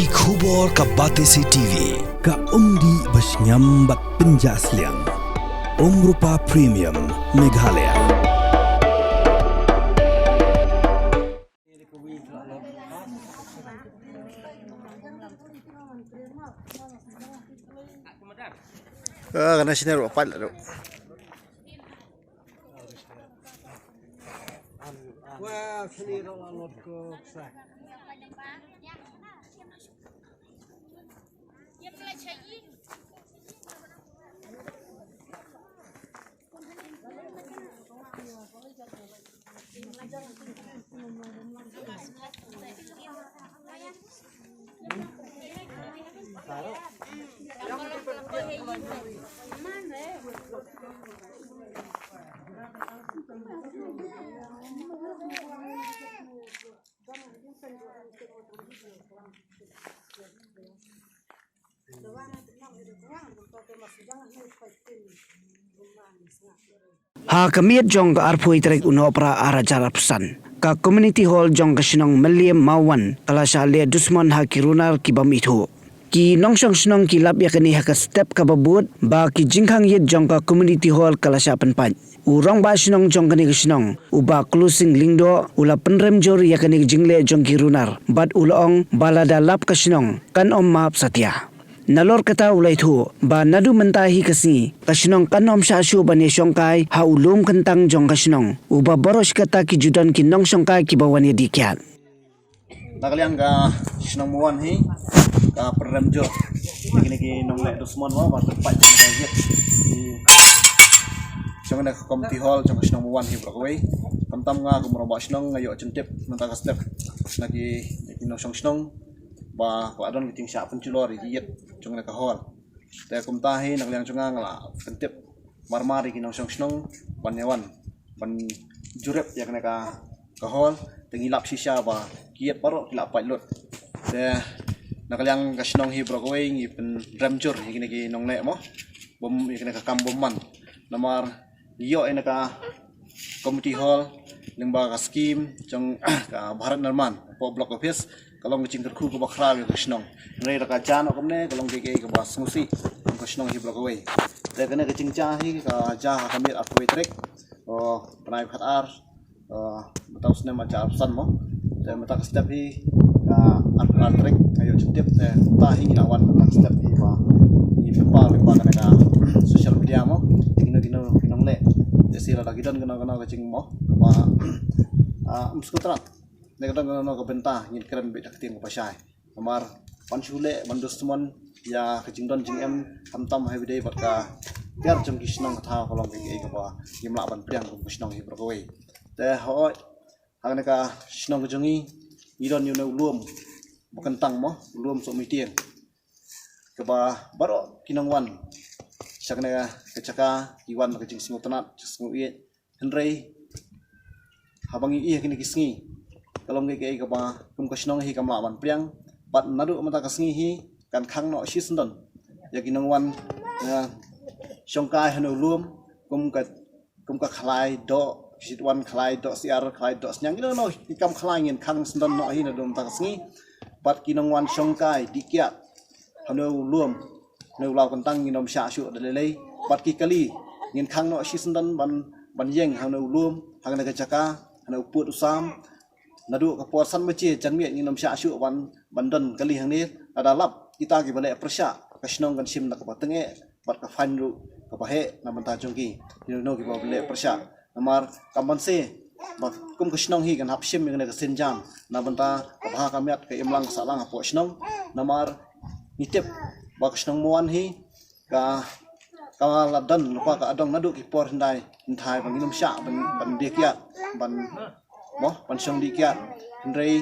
Ki khubor ka Batese TV ka umdi basnyam bak penjaslian Rupa Premium Meghalaya. Karena sini rupa lah. Wah, sini rola ke sah. Ha kamiat jong ka arpoi trek unopra arajar pesan ka community hall jong ka sinong Meliam Mawan kala sale dusman ha kirunar ki bamitu ki nongsong sinong ki lap yakani ha ka step ka babut ba ki jingkhang yet jong ka community hall kala sha panpan urong ba sinong jong kani ka sinong uba closing lingdo ula penrem jor yakani jingle jong kirunar bat ulong balada lap ka sinong kan om map satya nalor kata ulai thu ba nadu mentahi kasi kasinong kanom sasyu bani songkai ha ulum kentang jong kasinong uba boros kata ki judan ki nong songkai ki bawani dikyat Nakaliang ka sinong muan hi ka peremjo kini nong lek dusmon wa tempat jeng kajet jong na community hall jong sinong muan hi brokwe kamtam nga gumroba sinong ngayo centip mentaka step lagi nong sinong ba ko adon giting sya pencilor yet jong na ka hall te kumtahi nakliang chunga ngala pentip marmari kinong sinong banyawan ban jurep yak na ka hall tengilap sisya ba kiet paro kilap pilot te nakaliang kasinong hi brokwe ngi pen ramjur higini ki nong le mo bom higini ka kamboman namar yo ena ka community hall lingba ka scheme jong ka Bharat Nirman po block office kalong ngicing terku ko bakra yo kasinong ngai ra ka jan okomne kalong ke ka bas musi kasinong hi brokwe te kana ka cingcha hi ka ja kamit atwe trek o panai khatar बताओ उसने मचा ऑप्शन मो ते मता step ही का आर track ayo step te ta hi lawan mata step hi ba ni pa kana ka social media mo tingno kinong le sila lagi dan kana ka cing mo ba muskutra ne kana ka benta ngin keren be dak ting pasai kamar panchule bandusmon ya kacing don jing em tamtam hai bidai bat ka biar jong kisnong tha kolong ke ka ba yimla ban priang ko kisnong hi brokoi te hoi hang ka sinong jongi idon yu ulum bukan tang mo ulum so mitien ke ba baro kinangwan sakna kecaka iwan ka jing singu tanat singu ie henrei habangi ie kini kisngi kalong ke ka ba kum ka sinong hi kamla ban priang bat nadu mata kasngi hi kan khang no sisndon ya kinangwan songkai hanu ulum kum ka khlai do Sidwan khlai dok siar khlai dok nyang ino no ikam khlai ngin khang sndon no hi na dum ta sngi bat kinongwan songkai dikyat hanu luom no law kentang nginom sha shu dalei bat ki kali ngin khang no si sndon ban yeng hanu luom hang na kacaka hanu put usam nadu ka porsan meche janmi nginom sha shu ban don kali hang ni ada lap kita ki bale persya kasnong kan sim na ka patenge bat ka fanru ka bahe na manta jongki no ki bale persya namar kambanse bak kum kisnong hi kan hapsim ngene ka senjam na banta kabha kamiat ka imlang salang apo snong namar nitip bak kisnong muan hi ka ladan lupa ka adong nadu ki por hindai hintai bang inum sya ban dikiat ban song dikiat hindai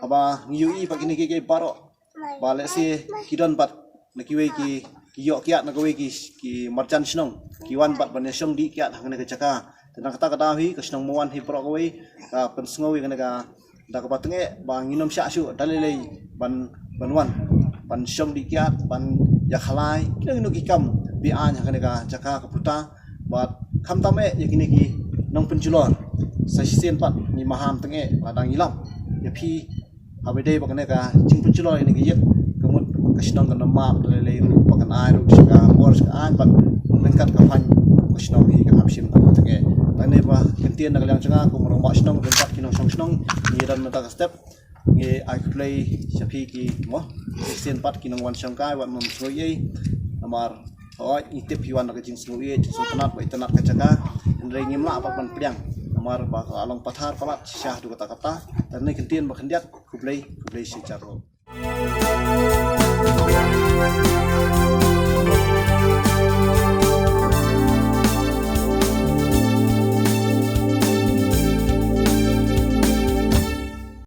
aba ngiyui pak ini ke paro bale si kidon pat nakiwe ki yok kiat nakawe ki marjan snong kiwan pat ban song dikiat hangane ka caka tenang kata hi kasnong muan hi brokwe ka pensngowi kana ka da ka patenge bang nginom sya syu dalilei ban ban song dikiat ban ya khalai kino kikam bi an kana ka jaka ka puta bat kham tame yakini ki nong penculor sa sisen pat ni maham tenge ladang ilam ya phi habede bakane ka cingpun chulo ini giyet kemut kasnong kana map le ru bakan ai ru sika bors ka an bat lengkat ka fan kasnong hi ka hapsim ta tenge tane ba kentien na kalang changa ko morong ba snong lengkat kinong snong ni dan mata ka step nge I play sapi ki mo 16 pat kinong wan sangkai wan mom soye amar oi itip hiwan ka jing soye so tanat ba tanat ka jaga ndre ngimla apa pan priang amar ba along pathar palat syah du kata-kata dan ne kentien ba khendiak kublai si charo